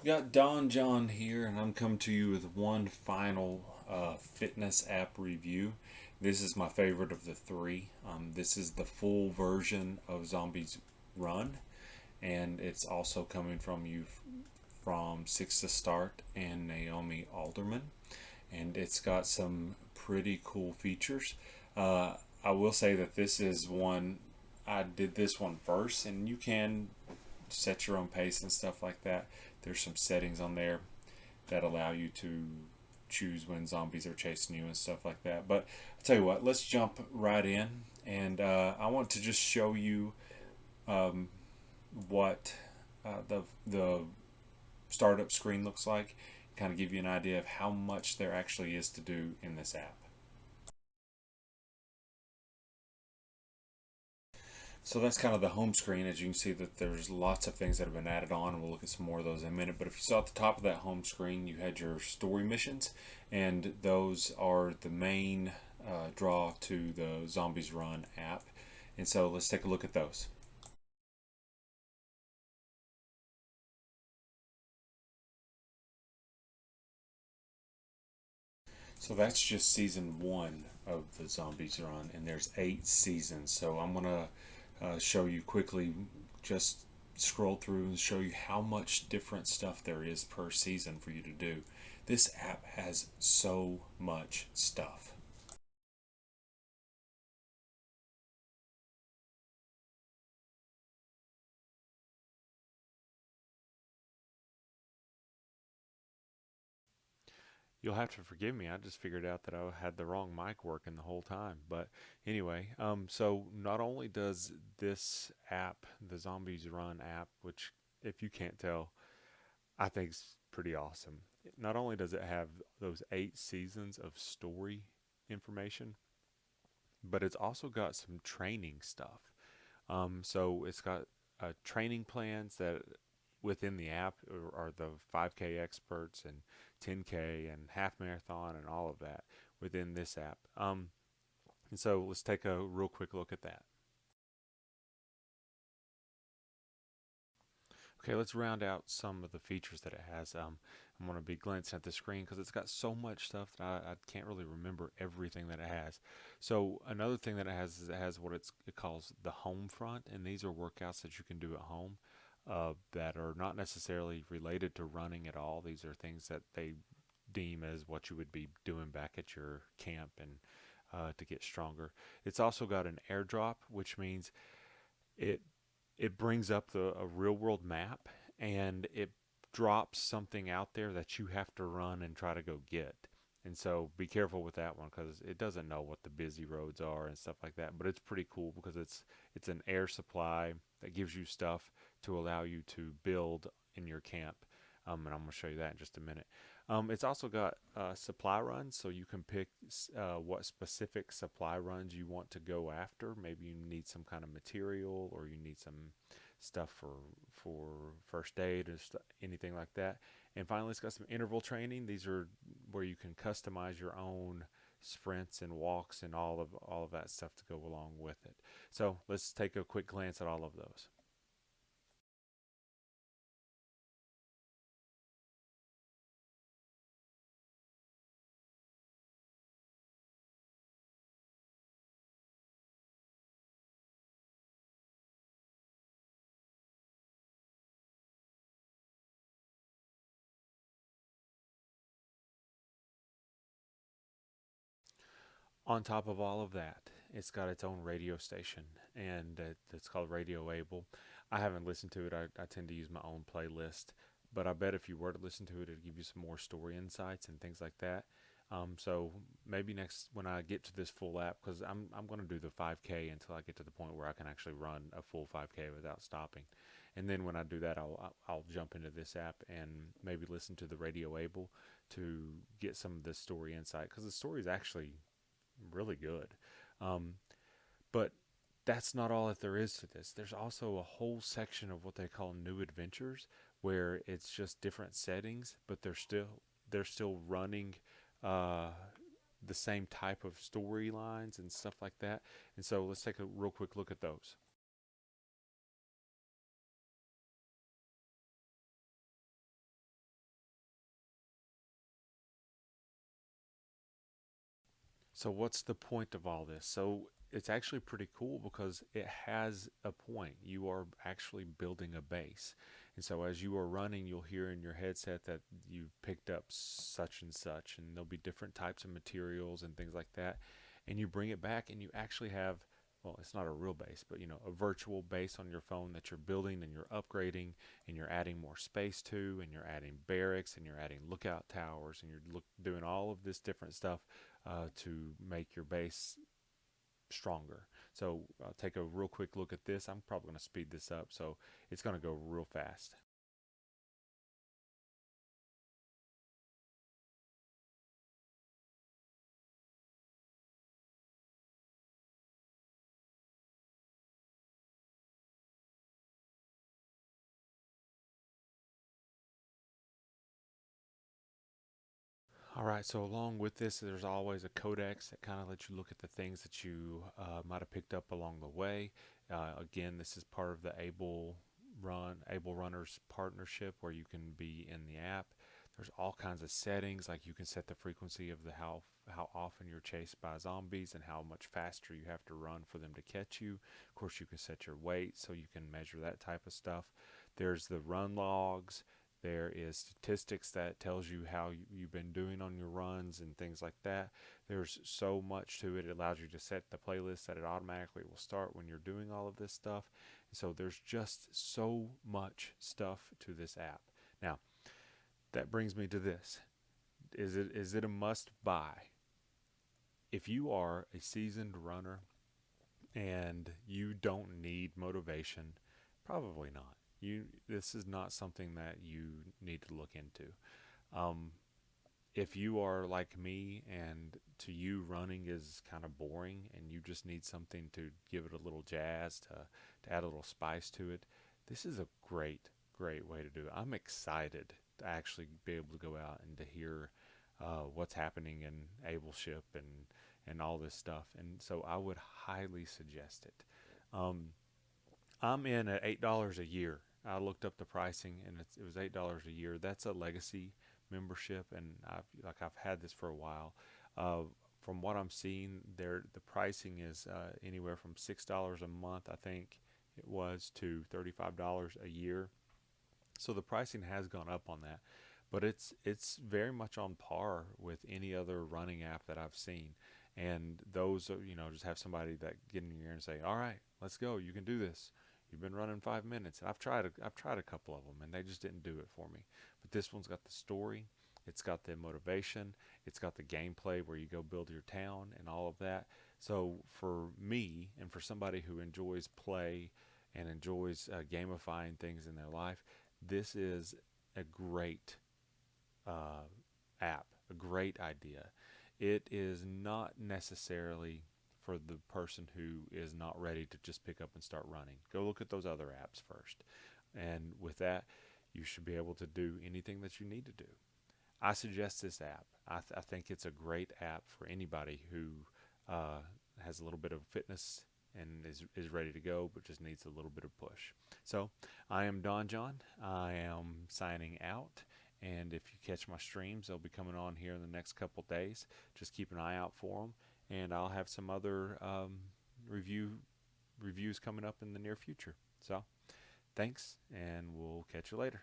Got Don John here, and I'm coming to you with one final fitness app review. This is my favorite of the three. This is the full version of Zombies Run, and it's also coming from from Six to Start and Naomi Alderman, and it's got some pretty cool features. Uh, I will say that this is one I did this one first, and you can set your own pace and stuff like that. There's some settings on there that allow you to choose when zombies are chasing you and stuff like that. But I'll tell you what, let's jump right in. And I want to just show you um, what the startup screen looks like, kind of give you an idea of how much there actually is to do in this app. So that's kind of the home screen. As you can see that there's lots of things that have been added on, and we'll look at some more of those in a minute. But if you saw at the top of that home screen, you had your story missions, and those are the main draw to the Zombies Run app. And so let's take a look at those. So that's just season one of the Zombies Run, and there's 8 seasons. So I'm gonna show you quickly, just scroll through and show you how much different stuff there is per season for you to do. This app has so much stuff. You'll have to forgive me. I just figured out that I had the wrong mic working the whole time. But anyway, so not only does this app, the Zombies Run app, which if you can't tell, I think is pretty awesome. Not only does it have those 8 seasons of story information, but it's also got some training stuff. So it's got training plans that within the app are the 5K experts and 10K and half marathon and all of that within this app. And so let's take a real quick look at that. Okay, let's round out some of the features that it has. I'm going to be glancing at the screen because it's got so much stuff that I can't really remember everything that it has. So another thing that it has is it has what it calls the home front, and these are workouts that you can do at home that are not necessarily related to running at all. These are things that they deem as what you would be doing back at your camp and to get stronger. It's also got an airdrop, which means it it brings up a real world map and it drops something out there that you have to run and try to go get. And so be careful with that one because it doesn't know what the busy roads are and stuff like that. But it's pretty cool because it's an air supply that gives you stuff to allow you to build in your camp. And I'm going to show you that in just a minute. It's also got supply runs, so you can pick what specific supply runs you want to go after. Maybe you need some kind of material, or you need some stuff for first aid or anything like that. And finally, it's got some interval training. These are where you can customize your own sprints and walks and all of that stuff to go along with it. So let's take a quick glance at all of those. On top of all of that, it's got its own radio station, and it's called Radio Able. I haven't listened to it. I tend to use my own playlist, but I bet if you were to listen to it, it'd give you some more story insights and things like that. So maybe next when I get to this full app, because I'm going to do the 5K until I get to the point where I can actually run a full 5K without stopping, and then when I do that, I'll jump into this app and maybe listen to the Radio Able to get some of this story insight because the story is actually really good. Um, but that's not all that there is to this. There's also a whole section of what they call new adventures, where it's just different settings, but they're still running uh, the same type of storylines and stuff like that. And so let's take a real quick look at those. So what's the point of all this? So it's actually pretty cool because it has a point. You are actually building a base. And so as you are running, you'll hear in your headset that you picked up such and such, and there'll be different types of materials and things like that. And you bring it back and you actually have, well, it's not a real base, but a virtual base on your phone that you're building and you're upgrading and you're adding more space to, and you're adding barracks and you're adding lookout towers and you're doing all of this different stuff to make your base stronger. So I'll take a real quick look at this. I'm probably going to speed this up, so it's going to go real fast. All right, so along with this, there's always a codex that kind of lets you look at the things that you might have picked up along the way. Again, this is part of the Able Runners partnership where you can be in the app. There's all kinds of settings, like you can set the frequency of the how often you're chased by zombies and how much faster you have to run for them to catch you. Of course, you can set your weight so you can measure that type of stuff. There's the run logs. There is statistics that tells you how you've been doing on your runs and things like that. There's so much to it. It allows you to set the playlist that it automatically will start when you're doing all of this stuff. So there's just so much stuff to this app. Now, that brings me to this. Is it a must buy? If you are a seasoned runner and you don't need motivation, probably not. This is not something that you need to look into. Um, if you are like me and to you running is kind of boring and you just need something to give it a little jazz, to add a little spice to it, this is a great way to do it. I'm excited to actually be able to go out and to hear what's happening in Ableship and all this stuff. And so I would highly suggest it. Um, I'm in at $8 a year. I looked up the pricing, and it was $8 a year. That's a legacy membership, and I've had this for a while. Uh, from what I'm seeing, the pricing is anywhere from $6 a month, I think it was, to $35 a year. So the pricing has gone up on that, but it's very much on par with any other running app that I've seen. And those just have somebody that get in your ear and say, "All right, let's go. You can do this. You've been running 5 minutes." And I've tried a couple of them, and they just didn't do it for me. But this one's got the story, it's got the motivation, it's got the gameplay where you go build your town and all of that. So for me, and for somebody who enjoys play and enjoys gamifying things in their life, this is a great uh, app, a great idea. It is not necessarily for the person who is not ready to just pick up and start running. Go look at those other apps first. And with that, you should be able to do anything that you need to do. I suggest this app. I think it's a great app for anybody who uh, has a little bit of fitness and is ready to go, but just needs a little bit of push. So I am Don John. I am signing out. And if you catch my streams, they'll be coming on here in the next couple days. Just keep an eye out for them. And I'll have some other reviews coming up in the near future. So thanks, and we'll catch you later.